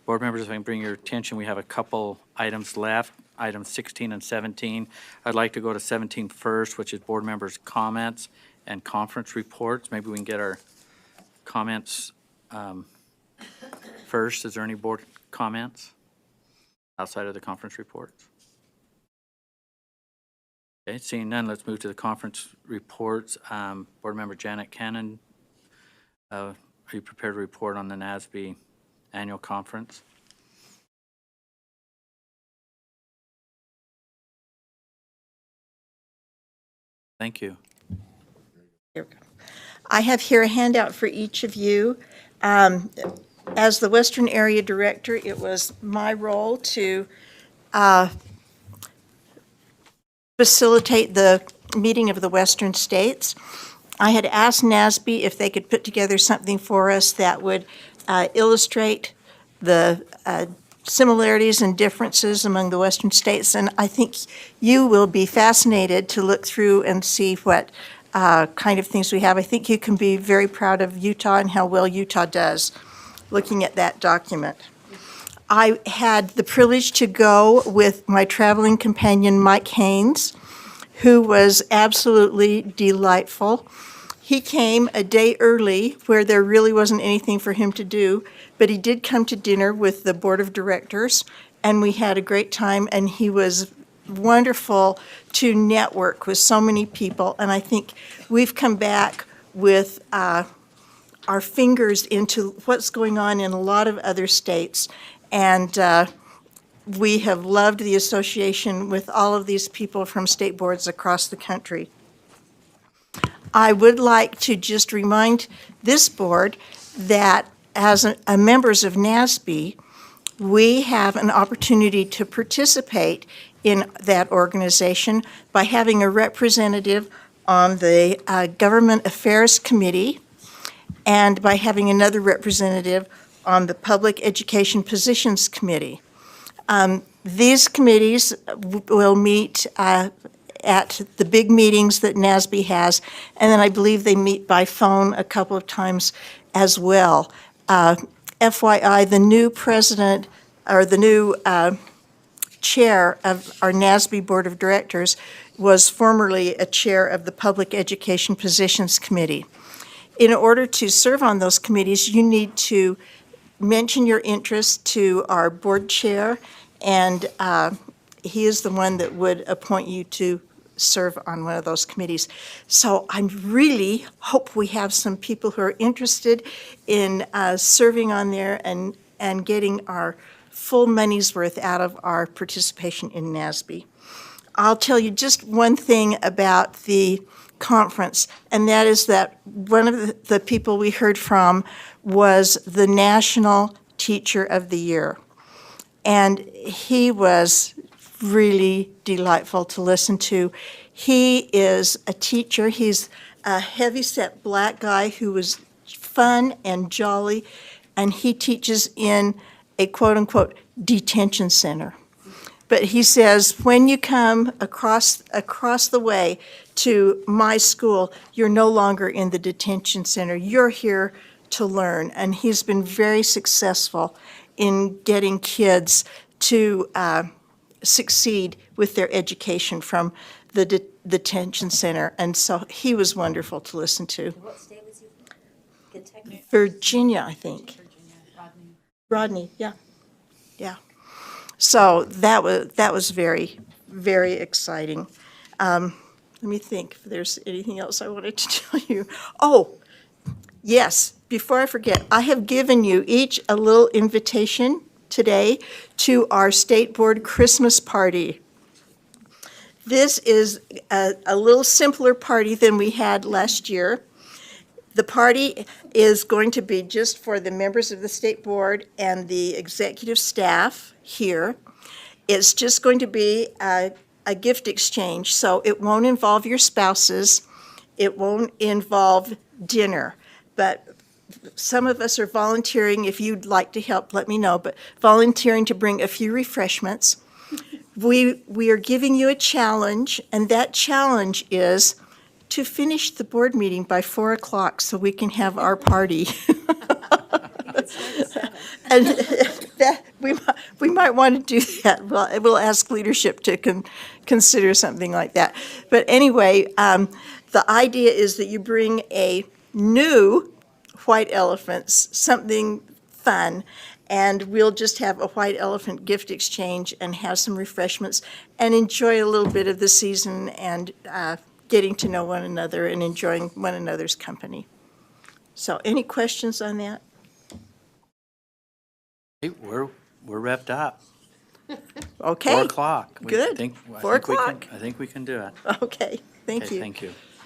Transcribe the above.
Board members, if I can bring your attention, we have a couple items left, items 16 and 17. I'd like to go to 17 first, which is board members' comments and conference reports. Maybe we can get our comments first. Is there any board comments outside of the conference reports? Okay, seeing none, let's move to the conference reports. Board member Janet Cannon, are you prepared to report on the NASB annual conference? Thank you. Here we go. I have here a handout for each of you. As the Western Area Director, it was my role to facilitate the meeting of the Western States. I had asked NASB if they could put together something for us that would illustrate the similarities and differences among the Western states, and I think you will be fascinated to look through and see what kind of things we have. I think you can be very proud of Utah and how well Utah does, looking at that document. I had the privilege to go with my traveling companion, Mike Haynes, who was absolutely delightful. He came a day early where there really wasn't anything for him to do, but he did come to dinner with the board of directors, and we had a great time, and he was wonderful to network with so many people. And I think we've come back with our fingers into what's going on in a lot of other states, and we have loved the association with all of these people from state boards across the country. I would like to just remind this board that as members of NASB, we have an opportunity to participate in that organization by having a representative on the Government Affairs Committee and by having another representative on the Public Education Positions Committee. These committees will meet at the big meetings that NASB has, and then I believe they meet by phone a couple of times as well. FYI, the new president, or the new chair of our NASB Board of Directors was formerly a chair of the Public Education Positions Committee. In order to serve on those committees, you need to mention your interest to our board chair, and he is the one that would appoint you to serve on one of those committees. So I really hope we have some people who are interested in serving on there and getting our full money's worth out of our participation in NASB. I'll tell you just one thing about the conference, and that is that one of the people we heard from was the National Teacher of the Year. And he was really delightful to listen to. He is a teacher. He's a heavy-set black guy who was fun and jolly, and he teaches in a quote-unquote detention center. But he says, when you come across the way to my school, you're no longer in the detention center. You're here to learn. And he's been very successful in getting kids to succeed with their education from the detention center. And so he was wonderful to listen to. What state was he from? Kentucky? Virginia, I think. Rodney, yeah. So that was very, very exciting. Let me think if there's anything else I wanted to tell you. Oh, yes, before I forget, I have given you each a little invitation today to our State Board Christmas party. This is a little simpler party than we had last year. The party is going to be just for the members of the State Board and the executive staff here. It's just going to be a gift exchange, so it won't involve your spouses. It won't involve dinner, but some of us are volunteering. If you'd like to help, let me know, but volunteering to bring a few refreshments. We are giving you a challenge, and that challenge is to finish the board meeting by 4 o'clock so we can have our party. And might want to do that. We'll ask leadership to consider something like that. But anyway, the idea is that you bring a new white elephants, something fun, and we'll just have a white elephant gift exchange and have some refreshments and enjoy a little bit of the season and getting to know one another and enjoying one another's company. So any questions on that? Hey, we're wrapped up. Okay. 4 o'clock. Good. 4 o'clock. I think we can do it. Okay, thank Okay, you. thank you.